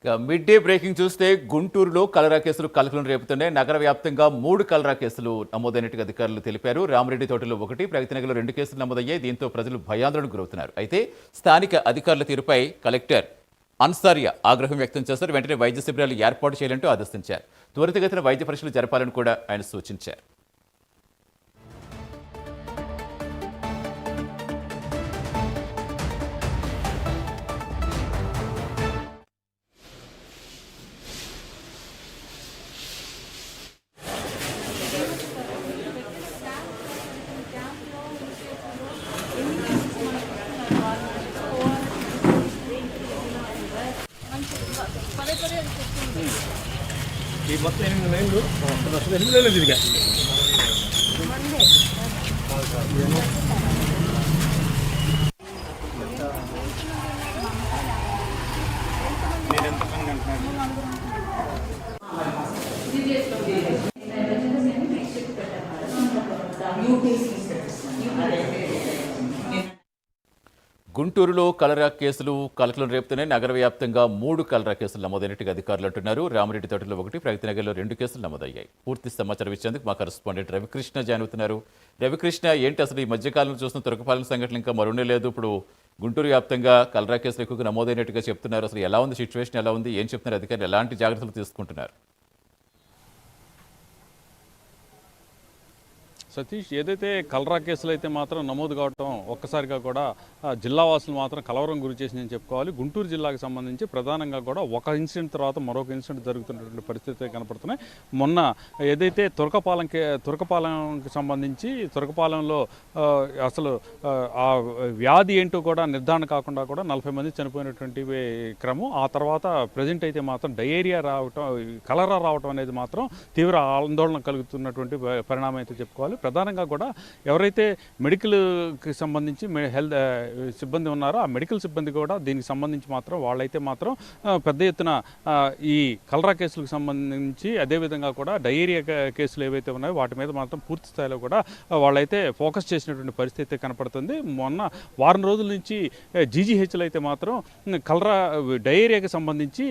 Mid day breaking చూస్తే గుంటూరులో కలరా కేసులు కలకలం రేపుతున్నాయి. నగర వ్యాప్తంగా 3 కలరా కేసులు నమోదైనట్టుగా అధికారులు తెలిపారు. రామరెడ్డి తోటలో 1, ప్రగతినగర్లో 2 కేసులు నమోదయ్యాయి. దీంతో ప్రజలు భయాందోళనకు గురవుతున్నారు. అయితే స్థానిక అధికారుల తీరుపై కలెక్టర్ అన్సారియా ఆగ్రహం వ్యక్తం చేశారు. వెంటనే వైద్య శిబిరాలు ఏర్పాటు చేయాలంటూ ఆదేశించారు. త్వరితగతిన వైద్య పరీక్షలు జరపాలని కూడా ఆయన సూచించారు. ఈ మొత్తం 8 లైన్లు అసలు 8 లైన్లు తిరిగా గుంటూరులో కలరా కేసులు కలకలం రేపుతున్నాయి. నగర వ్యాప్తంగా 3 కలరా కేసులు నమోదైనట్టుగా అధికారులు అంటున్నారు. రామరెడ్డి తోటలో 1, ప్రగతినగర్లో 2 కేసులు నమోదయ్యాయి. పూర్తి సమాచారం ఇచ్చేందుకు మా కరెస్పాండెంట్ రవికృష్ణ జాయిన్ అవుతున్నారు. రవికృష్ణ, ఏంటి అసలు ఈ మధ్యకాలంలో చూస్తున్న తురకపాలెం సంఘటన ఇంకా మరునే లేదు. ఇప్పుడు గుంటూరు వ్యాప్తంగా కలరా కేసులు ఎక్కువగా నమోదైనట్టుగా చెప్తున్నారు. అసలు ఎలా ఉంది సిచ్యువేషన్, ఎలా ఉంది, ఏం చెప్తున్నారు అధికారులు, ఎలాంటి జాగ్రత్తలు తీసుకుంటున్నారు? సతీష్, ఏదైతే కలరా కేసులు అయితే మాత్రం నమోదు కావటం ఒక్కసారిగా కూడా జిల్లా వాసులు మాత్రం కలవరం గురి చేసిందని చెప్పుకోవాలి. గుంటూరు జిల్లాకు సంబంధించి ప్రధానంగా కూడా ఒక ఇన్సిడెంట్ తర్వాత మరొక ఇన్సిడెంట్ జరుగుతున్నటువంటి పరిస్థితి కనపడుతున్నాయి. మొన్న ఏదైతే తురకపాలెంకి సంబంధించి తురకపాలెంలో అసలు ఆ వ్యాధి ఏంటో కూడా నిర్ధారణ కాకుండా కూడా 40 మంది చనిపోయినటువంటి క్రమం. ఆ తర్వాత ప్రజెంట్ అయితే మాత్రం డయేరియా రావటం, కలరా రావటం అనేది మాత్రం తీవ్ర ఆందోళన కలుగుతున్నటువంటి పరిణామం అయితే చెప్పుకోవాలి. ప్రధానంగా కూడా ఎవరైతే మెడికల్కి సంబంధించి హెల్త్ సిబ్బంది ఉన్నారో ఆ మెడికల్ సిబ్బంది కూడా దీనికి సంబంధించి మాత్రం వాళ్ళైతే మాత్రం పెద్ద ఎత్తున ఈ కలరా కేసులకు సంబంధించి, అదేవిధంగా కూడా డయేరియా కేసులు ఏవైతే ఉన్నాయో వాటి మీద మాత్రం పూర్తి స్థాయిలో కూడా వాళ్ళైతే ఫోకస్ చేసినటువంటి పరిస్థితి కనపడుతుంది. మొన్న వారం రోజుల నుంచి జీజీహెచ్లో అయితే మాత్రం కలరా డయేరియాకి సంబంధించి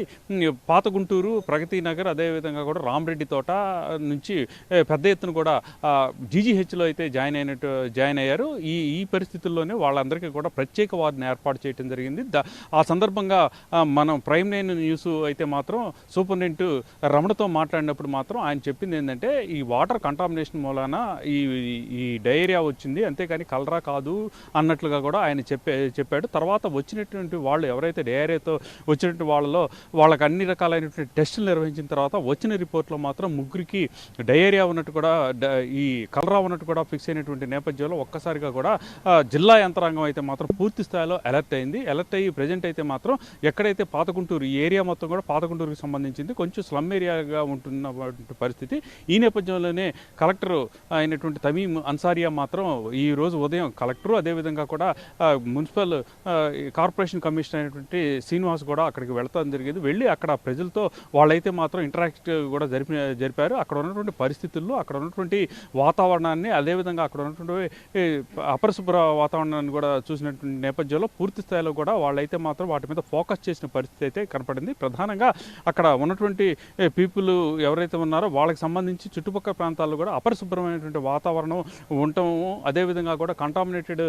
పాత గుంటూరు, ప్రగతి నగర్, అదేవిధంగా కూడా రామరెడ్డి తోట నుంచి పెద్ద ఎత్తున కూడా జీజీహెచ్లో అయితే జాయిన్ అయ్యారు. ఈ పరిస్థితుల్లోనే వాళ్ళందరికీ కూడా ప్రత్యేక వార్డుని ఏర్పాటు చేయడం జరిగింది. ఆ సందర్భంగా మనం ప్రైమ్ 9 న్యూస్ అయితే మాత్రం సూపరింటెండెంట్ రమణతో మాట్లాడినప్పుడు మాత్రం ఆయన చెప్పింది ఏంటంటే, ఈ వాటర్ కంటామినేషన్ మూలాన ఈ డయేరియా వచ్చింది, అంతేకాని కలరా కాదు అన్నట్లుగా కూడా ఆయన చెప్పాడు. తర్వాత వచ్చినటువంటి వాళ్ళు ఎవరైతే డయేరియాతో వచ్చినటువంటి వాళ్ళకి అన్ని రకాలైనటువంటి టెస్టులు నిర్వహించిన తర్వాత వచ్చిన రిపోర్ట్లో మాత్రం 3కి డయేరియా ఉన్నట్టు కూడా, ఈ కలరా ఉన్నట్టు కూడా ఫిక్స్ అయినటువంటి నేపథ్యంలో ఒక్కసారిగా కూడా జిల్లా యంత్రాంగం అయితే మాత్రం పూర్తి స్థాయిలో అలర్ట్ అయ్యి ప్రజెంట్ అయితే మాత్రం ఎక్కడైతే పాత గుంటూరు, ఈ ఏరియా మొత్తం కూడా పాత గుంటూరుకి సంబంధించింది కొంచెం స్లమ్ ఏరియాగా ఉంటున్న పరిస్థితి. ఈ నేపథ్యంలోనే కలెక్టర్ అయినటువంటి తమీమ్ అన్సారియా మాత్రం ఈ రోజు ఉదయం కలెక్టరు, అదేవిధంగా కూడా మున్సిపల్ కార్పొరేషన్ కమిషనర్ అయినటువంటి శ్రీనివాస్ కూడా అక్కడికి వెళ్తాం జరిగింది. వెళ్ళి అక్కడ ప్రజలతో వాళ్ళైతే మాత్రం ఇంటరాక్ట్ కూడా జరిపారు. అక్కడ ఉన్నటువంటి పరిస్థితుల్లో, అక్కడ ఉన్నటువంటి వాతావరణాన్ని, అదేవిధంగా అక్కడ ఉన్నటువంటి అపరిశుభ్ర వాతావరణాన్ని కూడా చూసినటువంటి నేపథ్యంలో పూర్తి స్థాయిలో కూడా వాళ్ళైతే మాత్రం వాటి మీద ఫోకస్ చేసిన పరిస్థితి అయితే కనపడింది. ప్రధానంగా అక్కడ ఉన్నటువంటి పీపుల్ ఎవరైతే ఉన్నారో వాళ్ళకి సంబంధించి చుట్టుపక్కల ప్రాంతాల్లో కూడా అపరిశుభ్రమైనటువంటి వాతావరణం ఉండటము, అదేవిధంగా కూడా కంటామినేటెడ్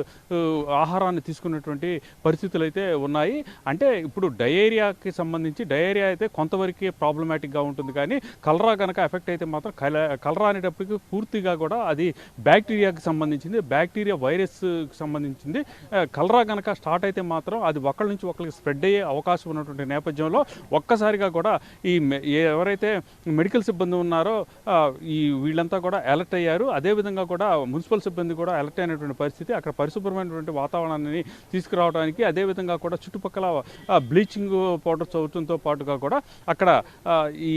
ఆహారాన్ని తీసుకున్నటువంటి పరిస్థితులు అయితే ఉన్నాయి. అంటే ఇప్పుడు డయేరియాకి సంబంధించి డయేరియా అయితే కొంతవరకే ప్రాబ్లమాటిక్గా ఉంటుంది, కానీ కలరా కనుక ఎఫెక్ట్ అయితే మాత్రం కలరా అనేటప్పటికి పూర్తిగా కూడా అది బ్యాక్టీరియాకి సంబంధించింది, బ్యాక్టీరియా వైరస్కి సంబంధించింది. కలరా కనుక స్టార్ట్ అయితే మాత్రం అది ఒకరి నుంచి ఒకరికి స్ప్రెడ్ అయ్యే అవకాశం ఉన్నటువంటి నేపథ్యంలో ఒక్కసారిగా కూడా ఎవరైతే మెడికల్ సిబ్బంది ఉన్నారో వీళ్ళంతా కూడా అలర్ట్ అయ్యారు. అదేవిధంగా కూడా మున్సిపల్ సిబ్బంది కూడా అలర్ట్ అయినటువంటి పరిస్థితి. అక్కడ పరిశుభ్రమైనటువంటి వాతావరణాన్ని తీసుకురావడానికి, అదేవిధంగా కూడా చుట్టుపక్కల బ్లీచింగ్ పౌడర్ చదువుతుంతో పాటుగా కూడా అక్కడ ఈ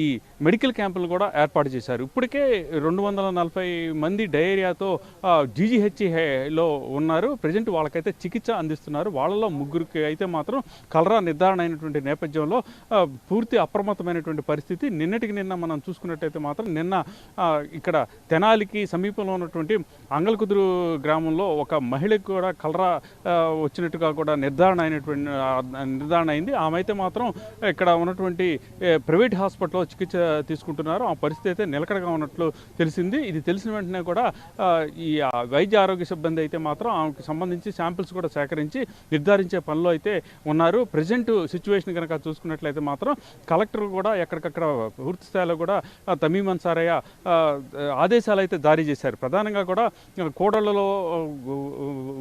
మెడికల్ క్యాంపులు కూడా ఏర్పాటు చేశారు. ఇప్పటికే 240 మంది డయేరియాతో జీజీహెచ్లో ఉన్నారు. ప్రజెంట్ వాళ్ళకైతే చికిత్స అందిస్తున్నారు. వాళ్ళలో ముగ్గురికి అయితే మాత్రం కలరా నిర్ధారణ అయినటువంటి నేపథ్యంలో పూర్తి అప్రమత్తమైనటువంటి పరిస్థితి. నిన్న మనం చూసుకున్నట్టయితే మాత్రం నిన్న ఇక్కడ తెనాలికి సమీపంలో ఉన్నటువంటి అంగల్కుదురు గ్రామంలో ఒక మహిళకు కూడా కలరా వచ్చినట్టుగా కూడా నిర్ధారణ అయింది. ఆమె అయితే మాత్రం ఇక్కడ ఉన్నటువంటి ప్రైవేట్ హాస్పిటల్లో చికిత్స తీసుకుంటున్నారు. ఆ పరిస్థితి అయితే నిలకడగా ఉన్నట్లు తెలిసింది. ఇది తెలిసిన వెంటనే కూడా ఈ వైద్య ఆరోగ్య సిబ్బంది అయితే మాత్రం ఆమెకు సంబంధించి శాంపిల్స్ కూడా సేకరించి నిర్ధారించే పనిలో అయితే ఉన్నారు. ప్రజెంట్ సిచ్యువేషన్ కనుక చూసుకున్నట్లయితే మాత్రం కలెక్టర్ కూడా ఎక్కడికక్కడ పూర్తి స్థాయిలో కూడా తమీమ్ అన్సారయ్య ఆదేశాలు అయితే జారీ చేశారు. ప్రధానంగా కూడా కోడళ్లలో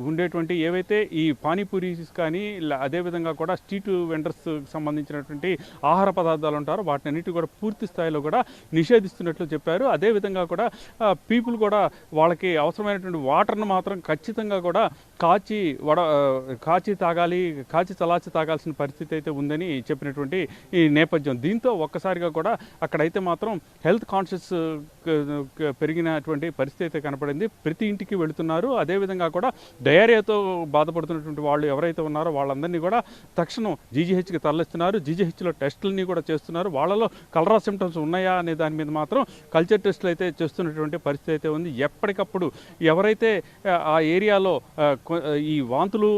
ఉండేటువంటి ఏవైతే ఈ పానీపూరీస్ కానీ అదేవిధంగా కూడా స్ట్రీట్ వెండర్స్ సంబంధించినటువంటి ఆహార పదార్థాలు ఉంటారో వాటినన్నిటి కూడా పూర్తి స్థాయిలో కూడా నిషేధిస్తున్నట్లు చెప్పారు. అదేవిధంగా కూడా పీపుల్ కూడా వాళ్ళకి అవసరమైనటువంటి వాటర్ను మాత్రం ఖచ్చితంగా కూడా కాచి చలాచి తాగాల్సిన పరిస్థితి అయితే ఉందని చెప్పినటువంటి ఈ నేపథ్యం. దీంతో ఒక్కసారిగా కూడా అక్కడైతే మాత్రం హెల్త్ కాన్షియస్ పెరిగినటువంటి పరిస్థితి అయితే కనపడింది. ప్రతి ఇంటికి వెళుతున్నారు. అదేవిధంగా కూడా డయేరియాతో బాధపడుతున్నటువంటి వాళ్ళు ఎవరైతే ఉన్నారో వాళ్ళందరినీ కూడా తక్షణం జీజీహెచ్కి తరలిస్తున్నారు. జీజీహెచ్లో టెస్టులని కూడా చేస్తున్నారు. వాళ్ళలో కలరా సిమ్టమ్స్ ఉన్నాయా అనే దాని మీద మాత్రం కల్చర్ టెస్టులు అయితే చేస్తున్నటువంటి పరిస్థితి అయితే ఉంది. ఎప్పటికప్పుడు ఎవరైతే ఆ ఏరియాలో ఈ వాంతులు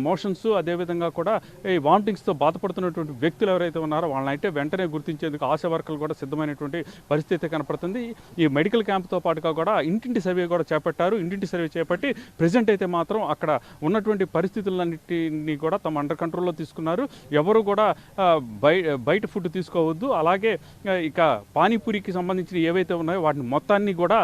మోషన్స్ అదేవిధంగా కూడా ఈ వామిటింగ్స్తో బాధపడుతున్నటువంటి వ్యక్తులు ఎవరైతే ఉన్నారో వాళ్ళని అయితే వెంటనే గుర్తించేందుకు ఆశా వర్కర్లు కూడా సిద్ధమైనటువంటి పరిస్థితి కనపడుతుంది. ఈ మెడికల్ క్యాంప్తో పాటుగా కూడా ఇంటింటి సర్వే కూడా చేపట్టారు. ఇంటింటి సర్వే చేపట్టి ప్రజెంట్ అయితే మాత్రం అక్కడ ఉన్నటువంటి పరిస్థితులన్నింటినీ కూడా తమ అండర్ కంట్రోల్లో తీసుకున్నారు. ఎవరు కూడా బయట ఫుడ్ తీసుకోవద్దు. అలాగే ఇక పానీపూరికి సంబంధించిన ఏవైతే ఉన్నాయో వాటిని మొత్తాన్ని కూడా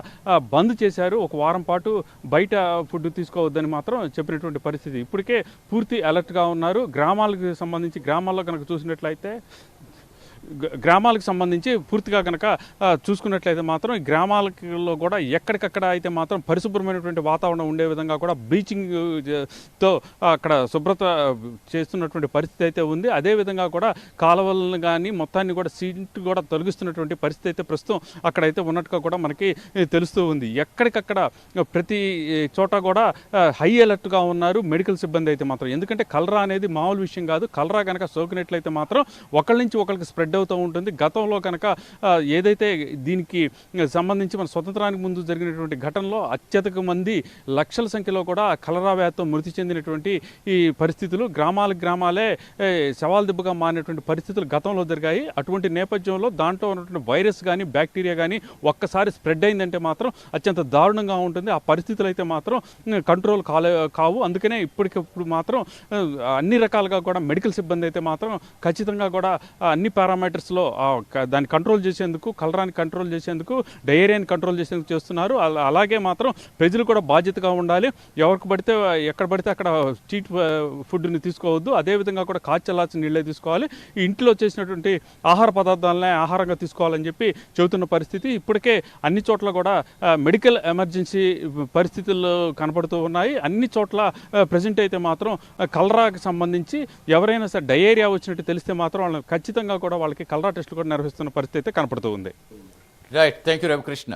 బంద్ చేశారు. ఒక వారం పాటు బయట ఫుడ్ తీసుకోవద్దని మాత్రం చెప్పినటువంటి పరిస్థితి. ఇప్పటికే పూర్తి అలర్ట్గా ఉన్నారు. గ్రామాల్లో కనుక చూసినట్లయితే గ్రామాలకు సంబంధించి పూర్తిగా కనుక చూసుకున్నట్లయితే మాత్రం ఈ గ్రామాలలో కూడా ఎక్కడికక్కడ అయితే మాత్రం పరిశుభ్రమైనటువంటి వాతావరణం ఉండే విధంగా కూడా బ్లీచింగ్తో అక్కడ శుభ్రత చేస్తున్నటువంటి పరిస్థితి అయితే ఉంది. అదేవిధంగా కూడా కాలువలను కానీ మొత్తాన్ని కూడా సీట్ కూడా తొలగిస్తున్నటువంటి పరిస్థితి అయితే ప్రస్తుతం అక్కడైతే ఉన్నట్టుగా కూడా మనకి తెలుస్తూ ఉంది. ఎక్కడికక్కడ ప్రతి చోట కూడా హై అలర్ట్గా ఉన్నారు మెడికల్ సిబ్బంది అయితే మాత్రం. ఎందుకంటే కలరా అనేది మామూలు విషయం కాదు. కలరా కనుక సోకినట్లయితే మాత్రం ఒకళ్ళ నుంచి ఒకరికి స్ప్రెడ్ అవుతూ ఉంటుంది. గతంలో కనుక ఏదైతే దీనికి సంబంధించి మన స్వతంత్రానికి ముందు జరిగినటువంటి ఘటనలో అత్యధిక మంది లక్షల సంఖ్యలో కూడా కలరా వ్యాధితో మృతి చెందినటువంటి ఈ పరిస్థితులు గ్రామాలే సవాల్ దెబ్బగా మారినటువంటి పరిస్థితులు గతంలో జరిగాయి. అటువంటి నేపథ్యంలో దాంట్లో ఉన్నటువంటి వైరస్ కానీ బ్యాక్టీరియా కానీ ఒక్కసారి స్ప్రెడ్ అయిందంటే మాత్రం అత్యంత దారుణంగా ఉంటుంది. ఆ పరిస్థితులు అయితే మాత్రం కంట్రోల్ కావు. అందుకనే ఇప్పటికిప్పుడు మాత్రం అన్ని రకాలుగా కూడా మెడికల్ సిబ్బంది అయితే మాత్రం ఖచ్చితంగా కూడా అన్ని పారామీటర్స్లో దాన్ని కంట్రోల్ చేసేందుకు కలరాని కంట్రోల్ చేసేందుకు డయేరియాని కంట్రోల్ చేసేందుకు చేస్తున్నారు. అలాగే మాత్రం ప్రజలు కూడా బాధ్యతగా ఉండాలి. ఎక్కడ పడితే అక్కడ స్ట్రీట్ ఫుడ్ని తీసుకోవద్దు. అదేవిధంగా కూడా కాచల్లాల్సిన నీళ్ళే తీసుకోవాలి. ఈ ఇంట్లో చేసినటువంటి ఆహార పదార్థాలనే ఆహారంగా తీసుకోవాలని చెప్పి చెబుతున్న పరిస్థితి. ఇప్పటికే అన్ని చోట్ల కూడా మెడికల్ ఎమర్జెన్సీ పరిస్థితుల్లో కనపడుతూ ఉన్నాయి. అన్ని చోట్ల ప్రజెంట్ అయితే మాత్రం కలరాకి సంబంధించి ఎవరైనా సరే డయేరియా వచ్చినట్టు తెలిస్తే మాత్రం వాళ్ళని ఖచ్చితంగా కూడా వాళ్ళకి కలరా టెస్టులు కూడా నిర్వహిస్తున్న పరిస్థితి అయితే కనపడుతూ ఉంది. Right, thank you Ravikrishna.